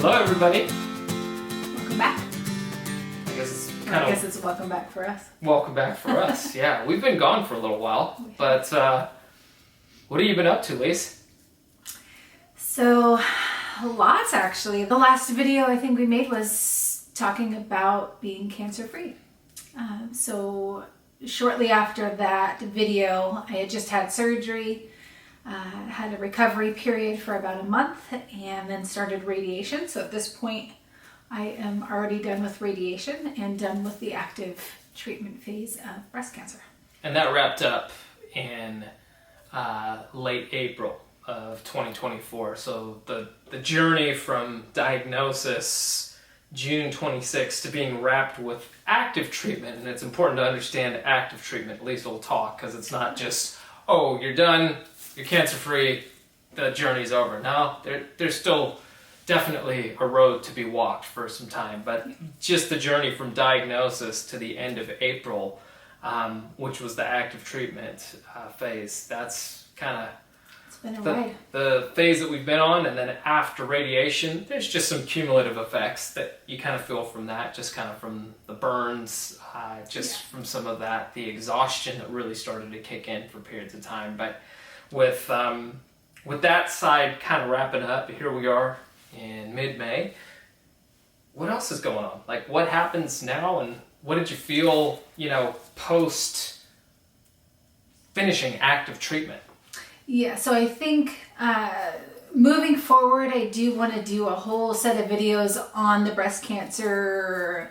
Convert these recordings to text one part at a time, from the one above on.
Hello, everybody. Welcome back. I guess it's welcome back for us. welcome back for us. Yeah, we've been gone for a little while, but what have you been up to, Lise? So, lots actually. The last video I think we made was talking about being cancer-free. So shortly after that video, I had just had surgery, had a recovery period for about a month, and then started radiation. So at this point, I am already done with radiation and done with the active treatment phase of breast cancer. And that wrapped up in late April of 2024. So the journey from diagnosis June 26 to being wrapped with active treatment, and it's important to understand active treatment, at least we'll talk, because it's not just, oh, you're done, you're cancer-free, the journey's over. No, there's still definitely a road to be walked for some time, but just the journey from diagnosis to the end of April, which was the active treatment phase, that's kind of the phase that we've been on. And then after radiation, there's just some cumulative effects that you kind of feel from that, just kind of from the burns, from some of that, the exhaustion that really started to kick in for periods of time. But with that side kind of wrapping up, here we are in mid-May. What else is going on? Like, what happens now, and what did you feel, post finishing active treatment? Yeah, so I think moving forward, I do want to do a whole set of videos on the breast cancer,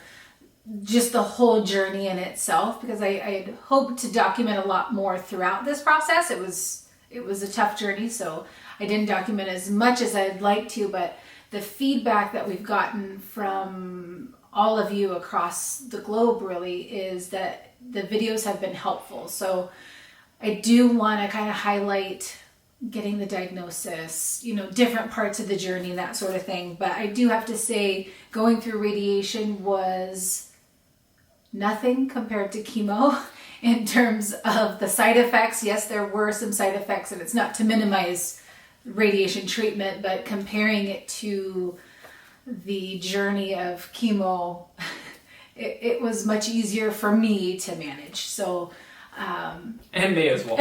just the whole journey in itself, because I had hoped to document a lot more throughout this process. It was a tough journey, so I didn't document as much as I'd like to, but the feedback that we've gotten from all of you across the globe really is that the videos have been helpful. So I do want to kind of highlight getting the diagnosis, different parts of the journey, that sort of thing. But I do have to say, going through radiation was nothing compared to chemo in terms of the side effects. Yes, there were some side effects, and it's not to minimize radiation treatment, but comparing it to the journey of chemo, it was much easier for me to manage. So and me as well.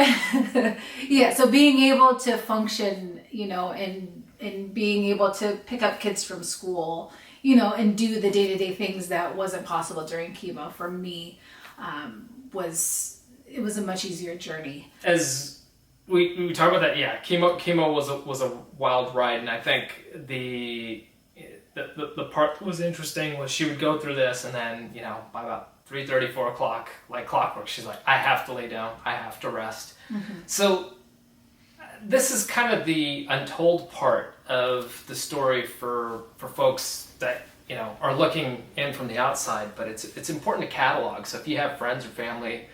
Yeah, so being able to function, and being able to pick up kids from school, and do the day-to-day things that wasn't possible during chemo for me, was a much easier journey. As we talk about that, yeah, chemo was a wild ride, and I think the part that was interesting was she would go through this, and then by about 3:30, 4 o'clock, like clockwork, she's like, I have to lay down, I have to rest. Mm-hmm. So this is kind of the untold part of the story for folks that are looking in from the outside, but it's important to catalog. So if you have friends or family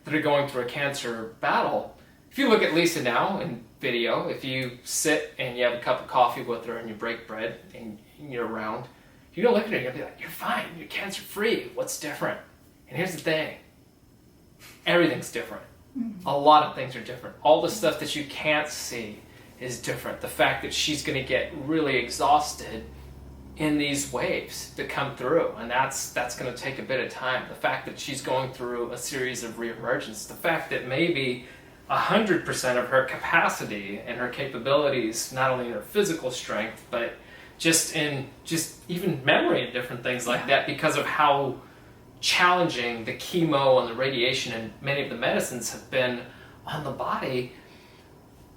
that are going through a cancer battle, if you look at Lisa now in video, if you sit and you have a cup of coffee with her and you break bread and you're around, you're gonna look at her and you're gonna be like, you're fine, you're cancer-free, what's different? And here's the thing, everything's different. Mm-hmm. A lot of things are different. All the stuff that you can't see is different. The fact that she's going to get really exhausted in these waves that come through, and that's going to take a bit of time. The fact that she's going through a series of reemergence. The fact that maybe 100% of her capacity and her capabilities, not only in her physical strength, but just even memory and different things like that, because of how challenging the chemo and the radiation and many of the medicines have been on the body.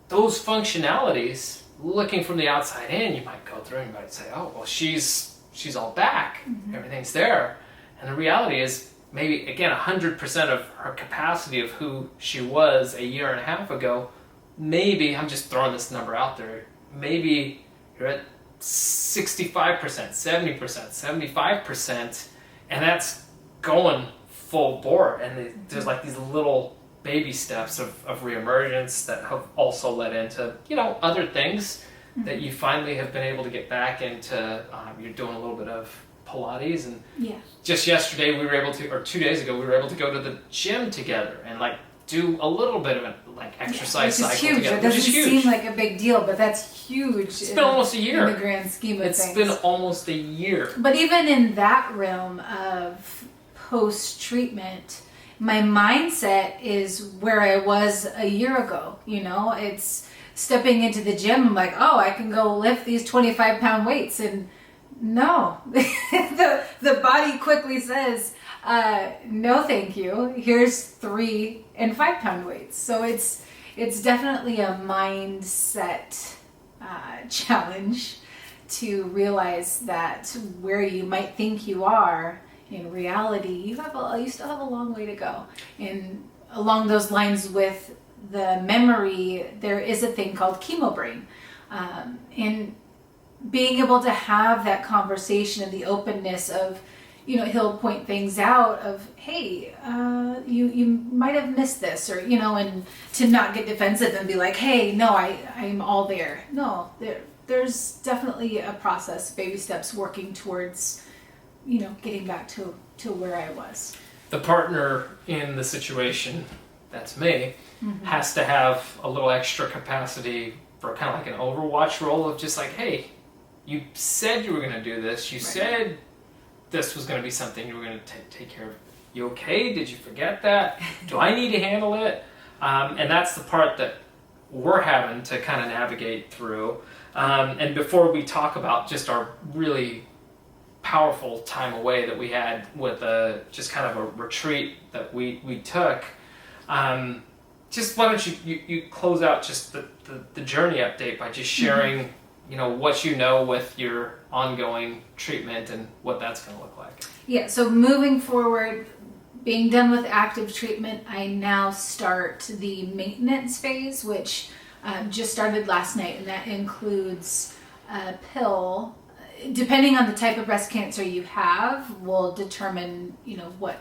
Those functionalities, looking from the outside in, you might go through and you might say, oh, well, she's all back, mm-hmm. Everything's there. And the reality is, maybe again 100% of her capacity of who she was a year and a half ago, maybe, I'm just throwing this number out there, maybe you're at 65%, 70%, 75%, and that's going full bore. And there's like these little baby steps of reemergence that have also led into other things, mm-hmm. that you finally have been able to get back into. You're doing a little bit of Pilates, and just yesterday we were able to, or 2 days ago, we were able to go to the gym together and like do a little bit of an exercise which is cycle huge. together, It doesn't which is huge. seem like a big deal, but that's huge. It's been almost a year. In the grand scheme of It's things. been almost a year. But even in that realm of post-treatment, my mindset is where I was a year ago. It's stepping into the gym. I'm like, oh, I can go lift these 25-pound weights. And no, the body quickly says, no, thank you. Here's 3 and 5-pound weights. So it's definitely a mindset challenge to realize that where you might think you are, in reality, you still have a long way to go. And along those lines with the memory, there is a thing called chemo brain. And being able to have that conversation and the openness of, he'll point things out of, hey, you might have missed this, or, and to not get defensive and be like, hey, no, I'm all there. No, there's definitely a process, baby steps working towards, getting back to where I was. The partner in the situation, that's me, has to have a little extra capacity for kind of like an overwatch role of just like, hey, you said you were going to do this. You said this was going to be something you were going to take care of. You okay? Did you forget that? Do I need to handle it? And that's the part that we're having to kind of navigate through. And before we talk about just our really powerful time away that we had with just kind of a retreat that we took, just why don't you close out just the journey update by just sharing what with your ongoing treatment and what that's going to look like. Yeah, so moving forward, being done with active treatment, I now start the maintenance phase, which just started last night, and that includes a pill. Depending on the type of breast cancer you have, will determine, what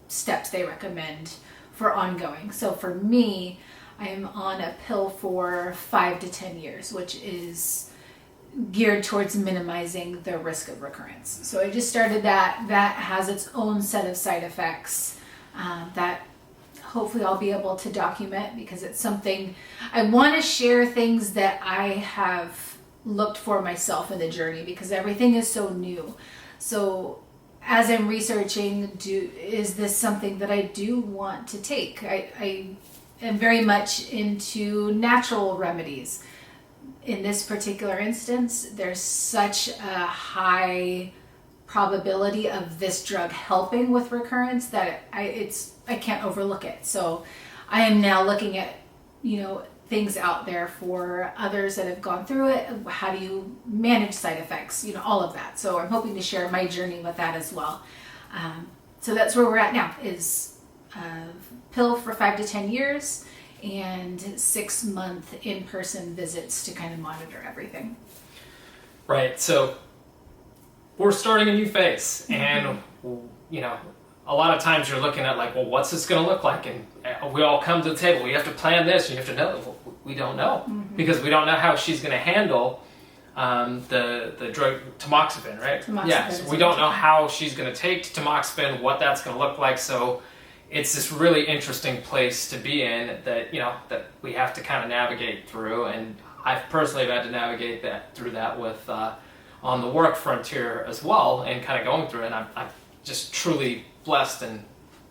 steps they recommend for ongoing. So for me, I am on a pill for 5 to 10 years, which is geared towards minimizing the risk of recurrence. So I just started that. That has its own set of side effects that hopefully I'll be able to document, because it's something I want to share, things that I have looked for myself in the journey, because everything is so new. So as I'm researching, is this something that I do want to take? I am very much into natural remedies. In this particular instance, there's such a high probability of this drug helping with recurrence that I can't overlook it. So I am now looking at, things out there for others that have gone through it. How do you manage side effects? All of that. So I'm hoping to share my journey with that as well. So that's where we're at now, is a pill for 5 to 10 years and 6-month in-person visits to kind of monitor everything. Right. So we're starting a new phase, and a lot of times you're looking at like, well, what's this going to look like? And we all come to the table. We have to plan this. You have to know. We don't know, because we don't know how she's going to handle the drug tamoxifen, right? So we don't know how she's going to take tamoxifen, what that's going to look like. So it's this really interesting place to be in that that we have to kind of navigate through. And I've personally had to navigate through that with on the work frontier as well, and kind of going through it. And I'm just truly blessed and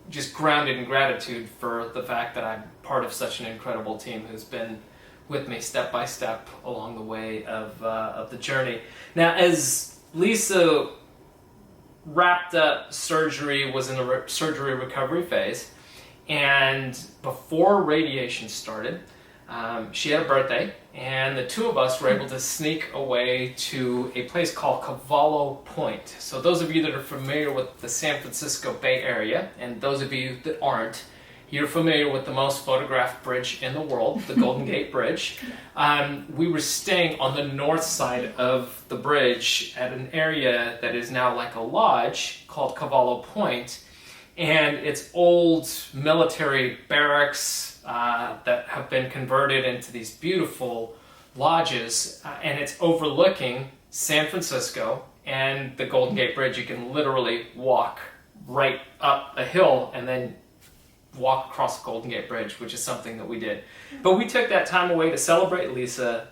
just grounded in gratitude for the fact that I'm part of such an incredible team who's been with me step by step along the way of the journey. Now, as Lisa wrapped up surgery, was in the surgery recovery phase, and before radiation started, she had a birthday, and the two of us were able to sneak away to a place called Cavallo Point. So those of you that are familiar with the San Francisco Bay Area, and those of you that aren't, you're familiar with the most photographed bridge in the world, the Golden Gate Bridge. We were staying on the north side of the bridge at an area that is now like a lodge called Cavallo Point, and it's old military barracks that have been converted into these beautiful lodges, and it's overlooking San Francisco and the Golden Gate Bridge. You can literally walk right up a hill and then walk across the Golden Gate Bridge, which is something that we did. But we took that time away to celebrate Lisa,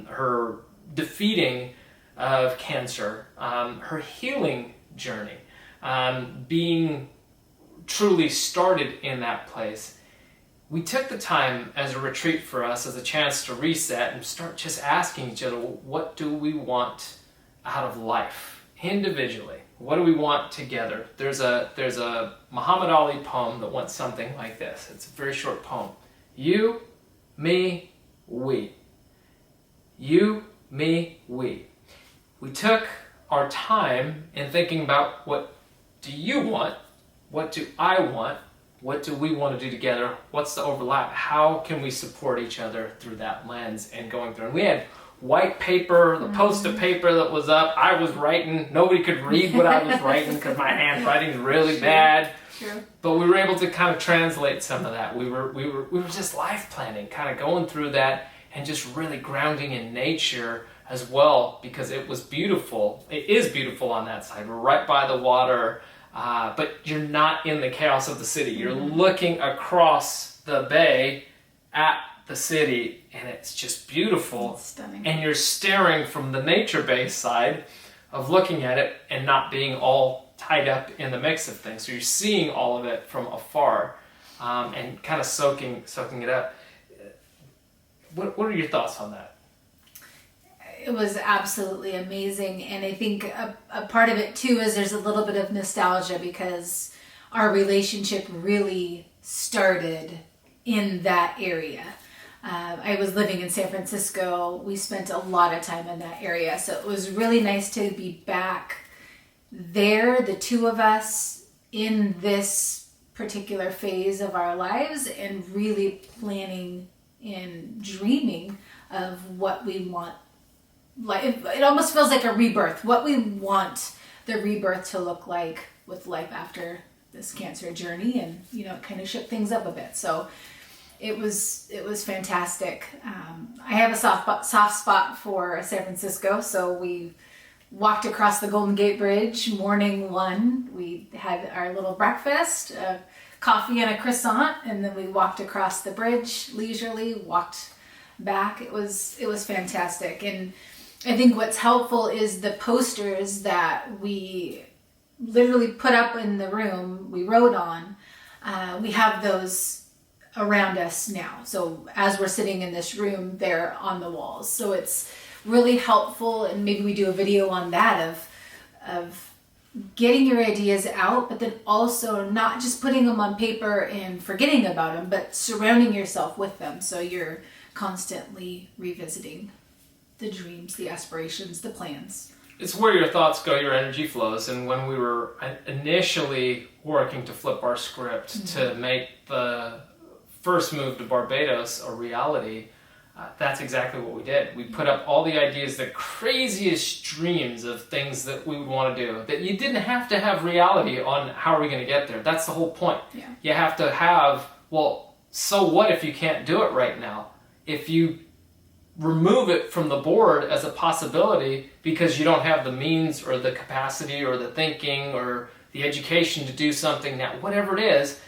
her defeating of cancer, her healing journey, being truly started in that place. We took the time as a retreat for us as a chance to reset and start just asking each other, well, what do we want out of life individually? What do we want together? There's a Muhammad Ali poem that went something like this. It's a very short poem. You, me, we. You, me, we. We took our time in thinking about what do you want? What do I want? What do we want to do together? What's the overlap? How can we support each other through that lens and going through? And we had white paper, the post-it paper that was up. I was writing. Nobody could read what I was writing because my handwriting is really bad. True. But we were able to kind of translate some of that. We were just life planning, kind of going through that and just really grounding in nature as well, because it was beautiful. It is beautiful on that side. We're right by the water, but you're not in the chaos of the city. You're looking across the bay at the city, and it's just beautiful. It's stunning. And you're staring from the nature-based side of looking at it and not being all tied up in the mix of things. So you're seeing all of it from afar, and kind of soaking it up. What are your thoughts on that? It was absolutely amazing, and I think a part of it too is there's a little bit of nostalgia because our relationship really started in that area. I was living in San Francisco. We spent a lot of time in that area, so it was really nice to be back there, the two of us, in this particular phase of our lives, and really planning and dreaming of what we want. Like it almost feels like a rebirth, what we want the rebirth to look like with life after this cancer journey, and it kind of shook things up a bit. So it was fantastic. I have a soft spot for San Francisco, so we walked across the Golden Gate Bridge morning one. We had our little breakfast, coffee and a croissant, and then we walked across the bridge leisurely, walked back. It was fantastic. And I think what's helpful is the posters that we literally put up in the room, we wrote on. We have those around us now. So as we're sitting in this room, they're on the walls. So it's really helpful, and maybe we do a video on that of getting your ideas out, but then also not just putting them on paper and forgetting about them, but surrounding yourself with them so you're constantly revisiting the dreams, the aspirations, the plans. It's where your thoughts go, your energy flows. And when we were initially working to flip our script to make the first move to Barbados a reality, that's exactly what we did. We put up all the ideas, the craziest dreams of things that we would want to do, that you didn't have to have reality on how are we going to get there. That's the whole point. Yeah. You have to have, well, so what if you can't do it right now? If you remove it from the board as a possibility because you don't have the means or the capacity or the thinking or the education to do something now, whatever it is,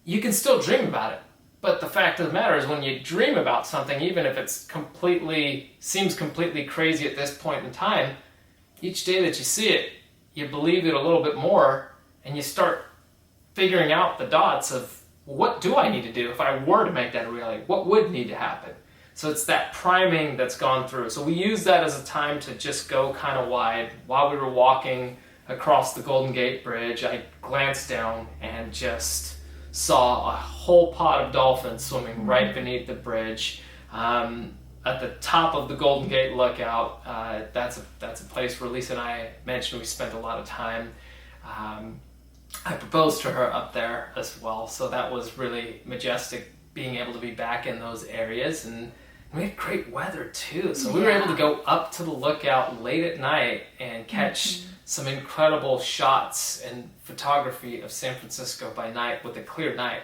you can still dream about it. But the fact of the matter is when you dream about something, even if it's seems completely crazy at this point in time, each day that you see it, you believe it a little bit more and you start figuring out the dots of what do I need to do if I were to make that a reality? What would need to happen? So it's that priming that's gone through. So we use that as a time to just go kind of wide. While we were walking across the Golden Gate Bridge, I glanced down and just saw a whole pod of dolphins swimming right beneath the bridge. At the top of the Golden Gate Lookout, that's a place where Lisa and I mentioned we spent a lot of time. I proposed to her up there as well, so that was really majestic, being able to be back in those areas. And we had great weather too, so we were able to go up to the lookout late at night and catch some incredible shots and photography of San Francisco by night with a clear night.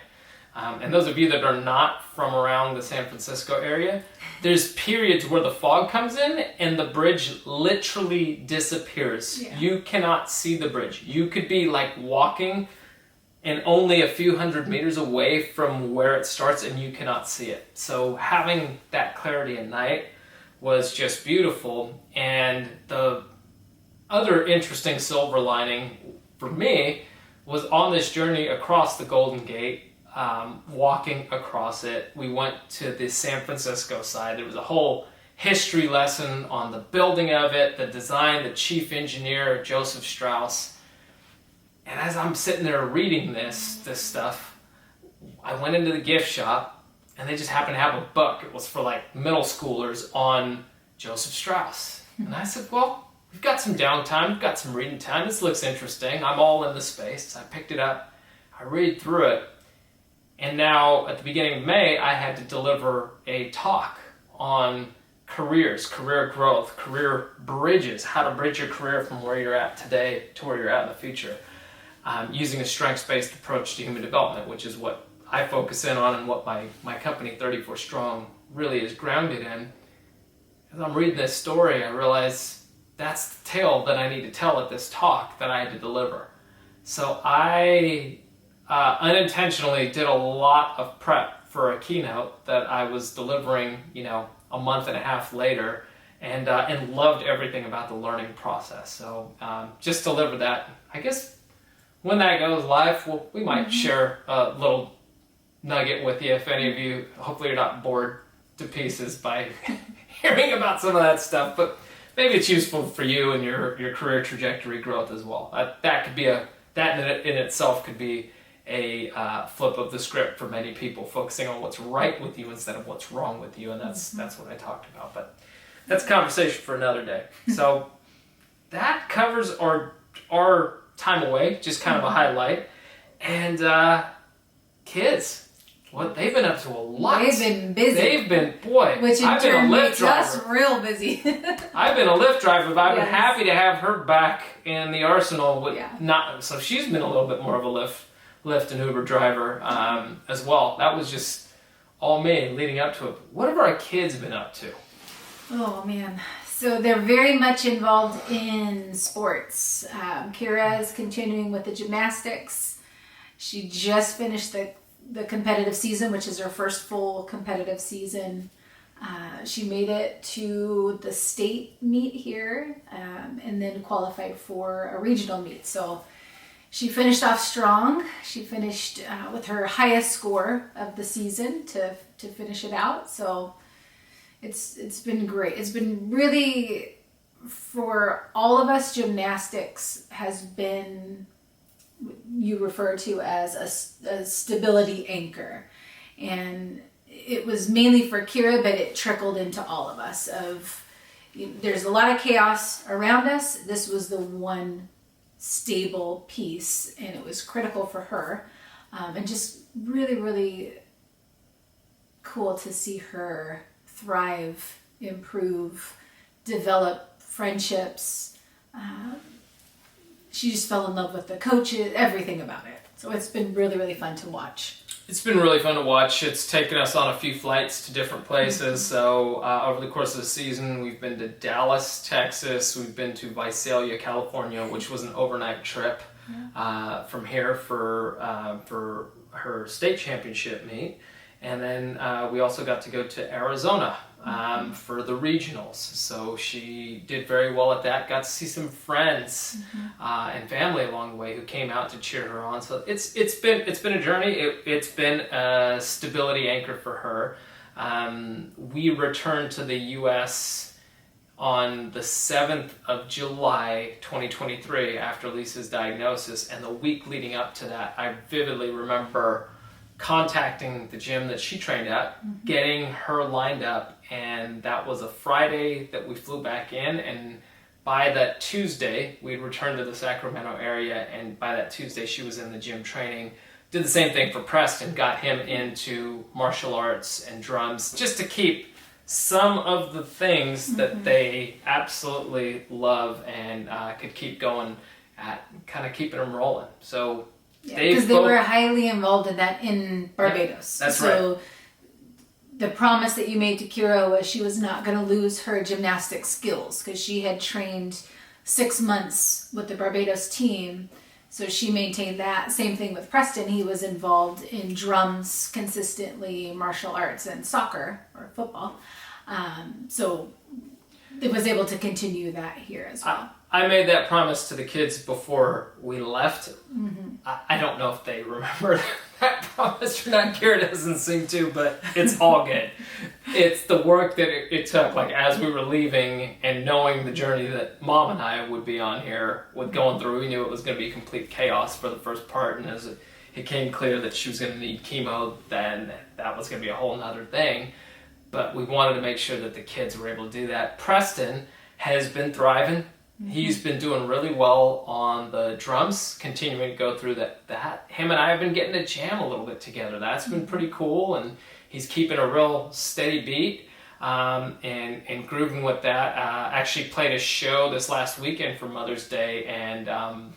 And those of you that are not from around the San Francisco area, there's periods where the fog comes in and the bridge literally disappears. Yeah. You cannot see the bridge. You could be like walking and only a few hundred meters away from where it starts, and you cannot see it. So having that clarity at night was just beautiful. And the other interesting silver lining for me was on this journey across the Golden Gate, walking across it, we went to the San Francisco side. There was a whole history lesson on the building of it, the design, the chief engineer, Joseph Strauss. And as I'm sitting there reading this stuff, I went into the gift shop, and they just happened to have a book. It was for like middle schoolers on Joseph Strauss. And I said, well, we've got some downtime, we've got some reading time, this looks interesting. I'm all in the space. So I picked it up, I read through it, and now at the beginning of May, I had to deliver a talk on careers, career growth, career bridges, how to bridge your career from where you're at today to where you're at in the future, using a strengths-based approach to human development, which is what I focus in on and what my company, 34 Strong, really is grounded in. As I'm reading this story, I realize that's the tale that I need to tell at this talk that I had to deliver. So I unintentionally did a lot of prep for a keynote that I was delivering, a month and a half later, and loved everything about the learning process. So just delivered that. I guess when that goes live, we might share a little nugget with you if any of you, hopefully you're not bored to pieces by hearing about some of that stuff, but maybe it's useful for you and your career trajectory growth as well. That could be that in itself could be a flip of the script for many people, focusing on what's right with you instead of what's wrong with you, and that's what I talked about. But that's a conversation for another day. So that covers our time away, just kind of a highlight. And kids, what they've been up to a lot. They've been busy. Which in turn makes us real busy. I've been a Lyft driver, but I've been happy to have her back in the arsenal. So she's been a little bit more of a Lyft and Uber driver as well. That was just all me leading up to it. What have our kids been up to? Oh man, so they're very much involved in sports. Kira is continuing with the gymnastics. She just finished the competitive season, which is her first full competitive season. She made it to the state meet here and then qualified for a regional meet. So she finished off strong. She finished with her highest score of the season to finish it out. So it's been great. It's been really, for all of us, gymnastics has been, you refer to as a stability anchor. And it was mainly for Kira, but it trickled into all of us. There's a lot of chaos around us. This was the one stable piece, and it was critical for her. And just really, really cool to see her thrive, improve, develop friendships. She just fell in love with the coaches, everything about it. So it's been really, really fun to watch. It's been really fun to watch. It's taken us on a few flights to different places. So over the course of the season, we've been to Dallas, Texas. We've been to Visalia, California, which was an overnight trip from here for her state championship meet. And then we also got to go to Arizona for the regionals. So she did very well at that. Got to see some friends and family along the way who came out to cheer her on. So it's been a journey. It's been a stability anchor for her. We returned to the U.S. on the 7th of July 2023 after Lisa's diagnosis, and the week leading up to that, I vividly remember contacting the gym that she trained at, getting her lined up, and that was a Friday that we flew back in, and by that Tuesday, we'd returned to the Sacramento area, and by that Tuesday, she was in the gym training. Did the same thing for Preston, got him into martial arts and drums, just to keep some of the things that they absolutely love and could keep going at, kind of keeping them rolling. So because they were highly involved in that in Barbados. That's so right. The promise that you made to Kira was she was not going to lose her gymnastic skills, because she had trained 6 months with the Barbados team So she maintained that. Same thing with Preston. He was involved in drums consistently, martial arts, and soccer or football. So it was able to continue that here as well. I made that promise to the kids before we left. Mm-hmm. I don't know if they remember that promise or not. Kira doesn't seem to, but it's all good. It's the work that it took, like as we were leaving and knowing the journey that Mom and I would be on here with going through. We knew it was going to be complete chaos for the first part, and as it became clear that she was going to need chemo, then that was going to be a whole nother thing. But we wanted to make sure that the kids were able to do that. Preston has been thriving. He's been doing really well on the drums, continuing to go through that. Him and I have been getting to jam a little bit together. That's been pretty cool, and he's keeping a real steady beat and grooving with that. Actually played a show this last weekend for Mother's Day, and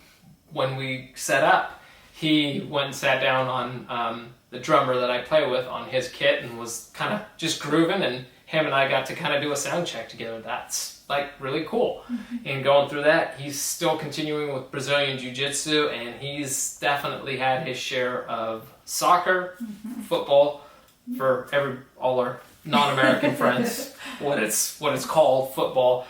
when we set up, he went and sat down on the drummer that I play with on his kit and was kind of just grooving, and him and I got to kind of do a sound check together. That's like really cool. And going through that, he's still continuing with Brazilian Jiu-Jitsu, and he's definitely had his share of soccer, football, for all our non-American friends, what it's called, football.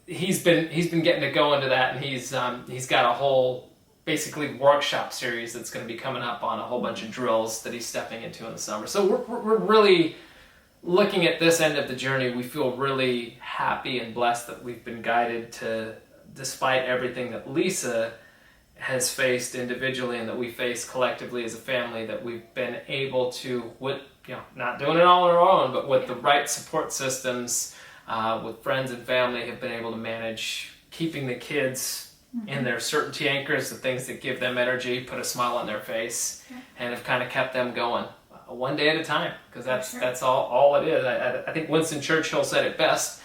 He's been getting to go into that, and he's got a whole basically workshop series that's going to be coming up on a whole bunch of drills that he's stepping into in the summer. So we're really looking at this end of the journey. We feel really happy and blessed that we've been guided to, despite everything that Lisa has faced individually and that we face collectively as a family, that we've been able to, with not doing it all on our own, but with the right support systems, with friends and family, have been able to manage keeping the kids in their certainty anchors, the things that give them energy, put a smile on their face, and have kind of kept them going. One day at a time, because that's all it is. I think Winston Churchill said it best: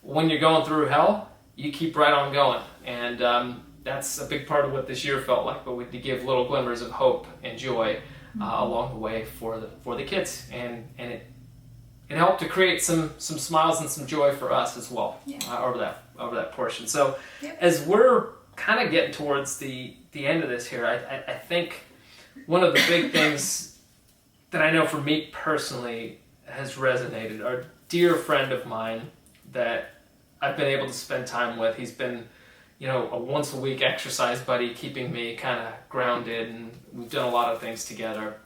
when you're going through hell, you keep right on going. And that's a big part of what this year felt like, but we had to give little glimmers of hope and joy along the way for the kids, and it helped to create some smiles and some joy for us as well over that portion. So as we're kind of getting towards the end of this here, I think one of the big things that I know for me personally has resonated. Our dear friend of mine that I've been able to spend time with, he's been, a once a week exercise buddy, keeping me kind of grounded, and we've done a lot of things together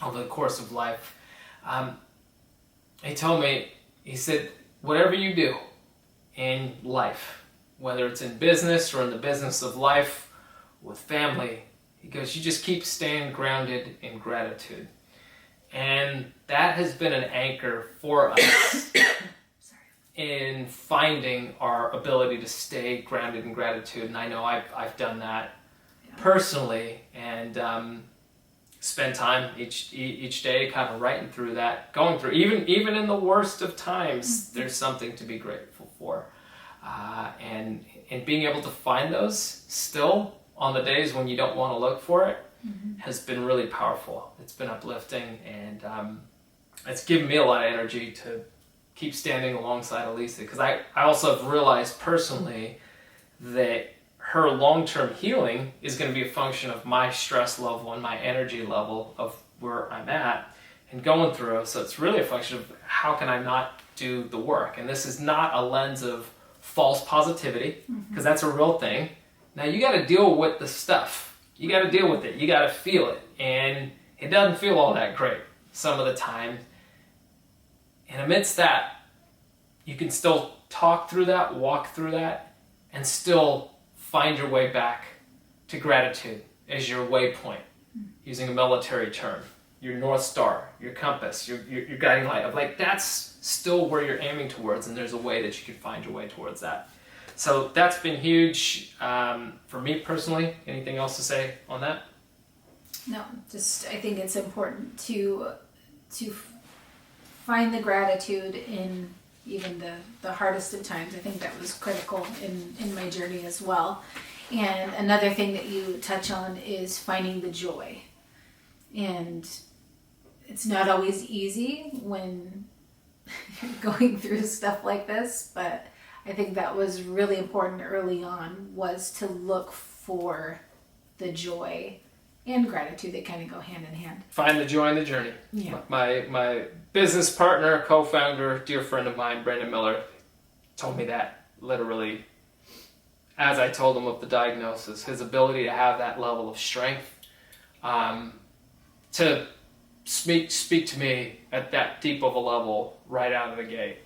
over the course of life. He told me, he said, whatever you do in life, whether it's in business or in the business of life, with family, he goes, you just keep staying grounded in gratitude. And that has been an anchor for us in finding our ability to stay grounded in gratitude. And I know I've done that personally, and spend time each day kind of writing through that, going through, even in the worst of times, there's something to be grateful for. And being able to find those still on the days when you don't want to look for it, has been really powerful. It's been uplifting, and it's given me a lot of energy to keep standing alongside Elisa, because I also have realized personally that her long-term healing is going to be a function of my stress level and my energy level of where I'm at and going through. So it's really a function of how can I not do the work. And this is not a lens of false positivity, because that's a real thing. Now you got to deal with the stuff. You got to deal with it. You got to feel it. And it doesn't feel all that great some of the time. And amidst that, you can still talk through that, walk through that, and still find your way back to gratitude as your waypoint, using a military term, your North Star, your compass, your guiding light. Of like, that's still where you're aiming towards, and there's a way that you can find your way towards that. So that's been huge for me personally. Anything else to say on that? No, just I think it's important to find the gratitude in even the hardest of times. I think that was critical in my journey as well. And another thing that you touch on is finding the joy. And it's not always easy when you're going through stuff like this, but I think that was really important early on, was to look for the joy and gratitude that kind of go hand in hand. Find the joy in the journey. Yeah. My business partner, co-founder, dear friend of mine, Brandon Miller, told me that literally as I told him of the diagnosis. His ability to have that level of strength to speak to me at that deep of a level right out of the gate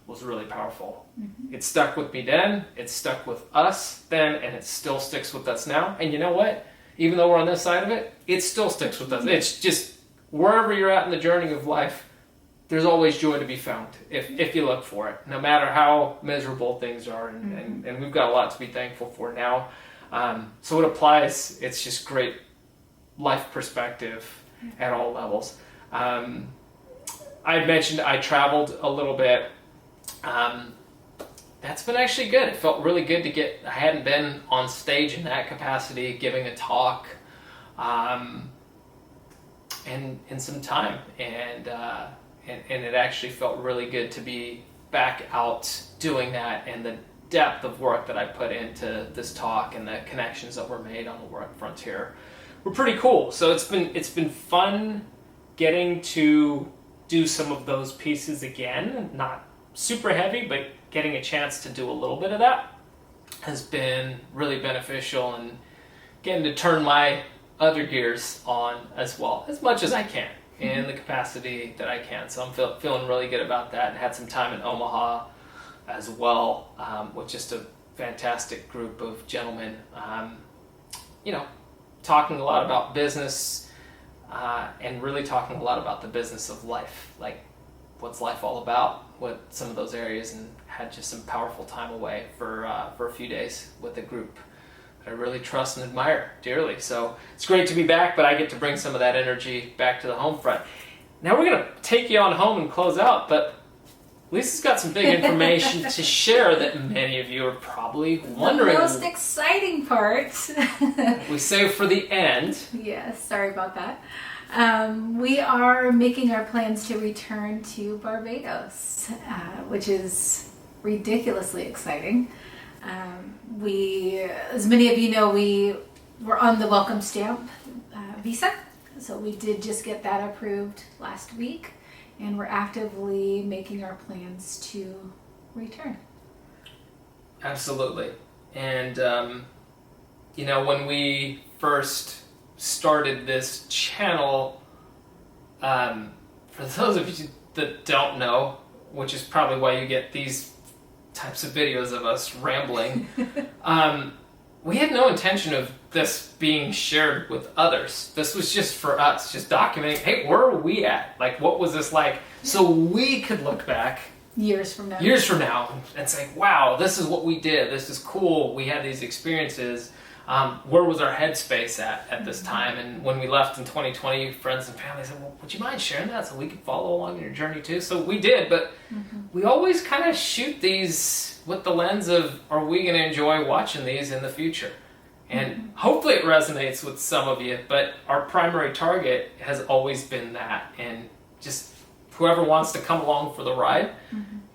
was really powerful. Mm-hmm. It stuck with me then, it stuck with us then, and it still sticks with us now. And you know what? Even though we're on this side of it, it still sticks with us. It's just wherever you're at in the journey of life, there's always joy to be found if you look for it, no matter how miserable things are. And we've got a lot to be thankful for now. So it applies. It's just great life perspective at all levels. I mentioned I traveled a little bit. That's been actually good. It felt really good to get, I hadn't been on stage in that capacity, giving a talk in some time. And it actually felt really good to be back out doing that, and the depth of work that I put into this talk and the connections that were made on the work frontier were pretty cool. So it's been fun getting to do some of those pieces again. Not super heavy, but getting a chance to do a little bit of that has been really beneficial, and getting to turn my other gears on as well, as much as I can in the capacity that I can. So I'm feeling really good about that. And had some time in Omaha as well with just a fantastic group of gentlemen, talking a lot about business and really talking a lot about the business of life, like what's life all about, what some of those areas, and had just some powerful time away for a few days with a group that I really trust and admire dearly. So it's great to be back, but I get to bring some of that energy back to the home front. Now we're going to take you on home and close out, but Lisa's got some big information to share that many of you are probably wondering. The most exciting part. We save for the end. Yes, sorry about that. We are making our plans to return to Barbados, which is ridiculously exciting. As many of you know, we were on the welcome stamp visa, so we did just get that approved last week, and we're actively making our plans to return. Absolutely. And, when we first started this channel, for those of you that don't know, which is probably why you get these types of videos of us rambling, we had no intention of this being shared with others. This was just for us, just documenting, hey, where are we at? Like, what was this like? So we could look back years from now and say, wow, this is what we did. This is cool. We had these experiences. Where was our headspace at this time? And when we left in 2020, friends and family said, well, would you mind sharing that so we could follow along in your journey too? So we did, but we always kind of shoot these with the lens of, are we going to enjoy watching these in the future? And hopefully it resonates with some of you, but our primary target has always been that. And just whoever wants to come along for the ride,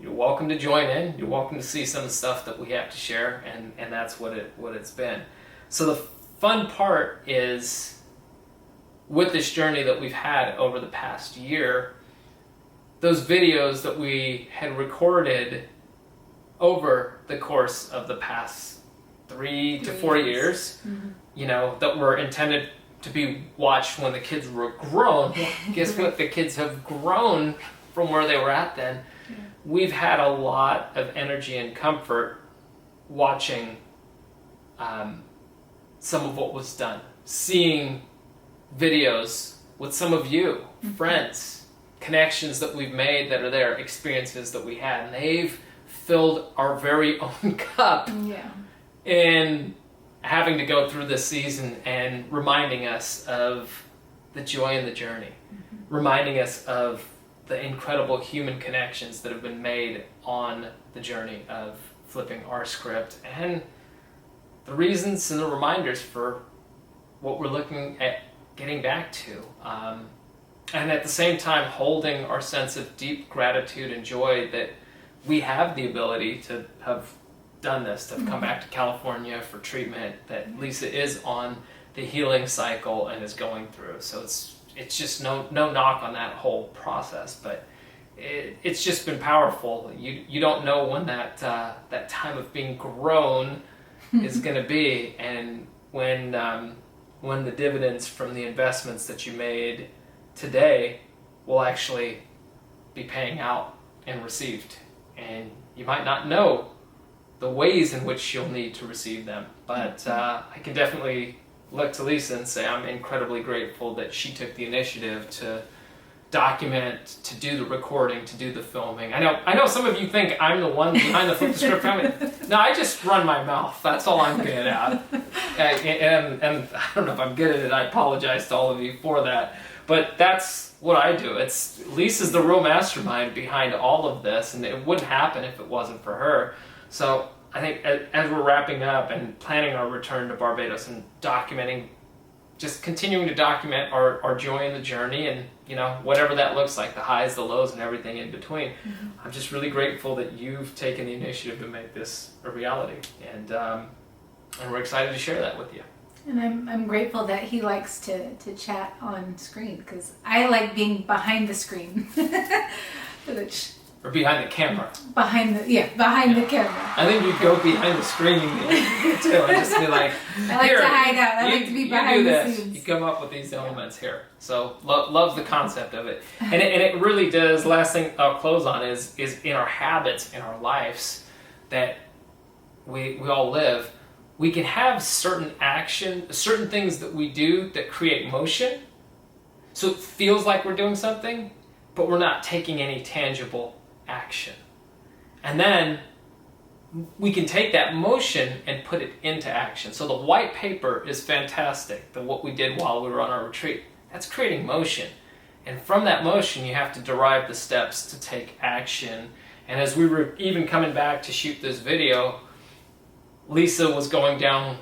you're welcome to join in. You're welcome to see some of the stuff that we have to share, and that's what it's been. So the fun part is, with this journey that we've had over the past year, those videos that we had recorded over the course of the past 3 to 4 years, that were intended to be watched when the kids were grown. Well, guess what? The kids have grown from where they were at then. Yeah. We've had a lot of energy and comfort watching some of what was done, seeing videos with some of you, friends, connections that we've made that are there, experiences that we had, and they've filled our very own cup. Yeah. And having to go through this season and reminding us of the joy in the journey, reminding us of the incredible human connections that have been made on the journey of flipping our script, and the reasons and the reminders for what we're looking at getting back to. And at the same time, holding our sense of deep gratitude and joy that we have the ability to have done this, to have come back to California for treatment, that Lisa is on the healing cycle and is going through. So it's just no knock on that whole process, but it's just been powerful. You don't know when that time of being grown is going to be, and when the dividends from the investments that you made today will actually be paying out and received. And you might not know the ways in which you'll need to receive them, but I can definitely look to Lisa and say I'm incredibly grateful that she took the initiative to document, to do the recording, to do the filming. I know some of you think I'm the one behind the flip the script filming. No, I just run my mouth. That's all I'm good at. And I don't know if I'm good at it. I apologize to all of you for that. But that's what I do. Lisa's the real mastermind behind all of this, and it wouldn't happen if it wasn't for her. So I think as we're wrapping up and planning our return to Barbados and documenting, just continuing to document our joy in the journey, and whatever that looks like, the highs, the lows, and everything in between. I'm just really grateful that you've taken the initiative to make this a reality, and we're excited to share that with you. And I'm grateful that he likes to chat on screen, because I like being behind the screen. Or behind the camera. Behind the camera. I think you'd go behind the screen too, and just be like, I like to hide out. I like to be behind the scenes. You come up with these elements here. So love the concept of it. And it really does, last thing I'll close on is in our habits, in our lives that we all live, we can have certain things that we do that create motion. So it feels like we're doing something, but we're not taking any tangible action. And then we can take that motion and put it into action. So the white paper is fantastic, what we did while we were on our retreat. That's creating motion. And from that motion, you have to derive the steps to take action. And as we were even coming back to shoot this video, Lisa was going down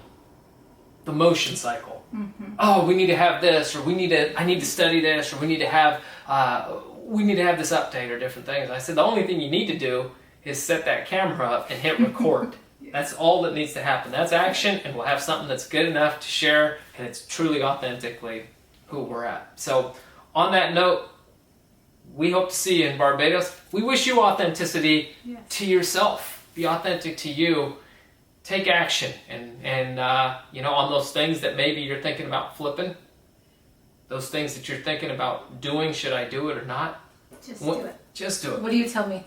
the motion cycle. Oh, we need to have this, or I need to study this, or we need to have this update, or different things. I said, the only thing you need to do is set that camera up and hit record. That's all that needs to happen. That's action, and we'll have something that's good enough to share, and it's truly authentically who we're at. So on that note, we hope to see you in Barbados. We wish you authenticity to yourself. Be authentic to you. Take action, and on those things that maybe you're thinking about flipping, those things that you're thinking about doing, should I do it or not? Just do it. Just do it. What do you tell me?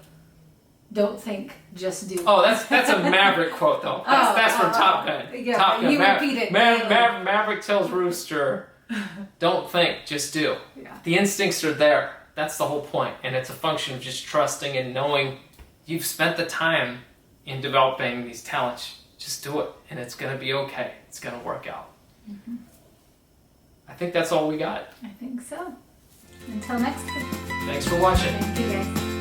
Don't think, just do it. Oh, that's a Maverick quote, though. That's from Top Gun. Yeah, Top Gun. You repeat it. Maverick tells Rooster, don't think, just do. Yeah. The instincts are there. That's the whole point, and it's a function of just trusting and knowing you've spent the time in developing these talents. Just do it, and it's going to be okay. It's going to work out. I think that's all we got. I think so. Until next time. Thanks for watching. Thank you, guys.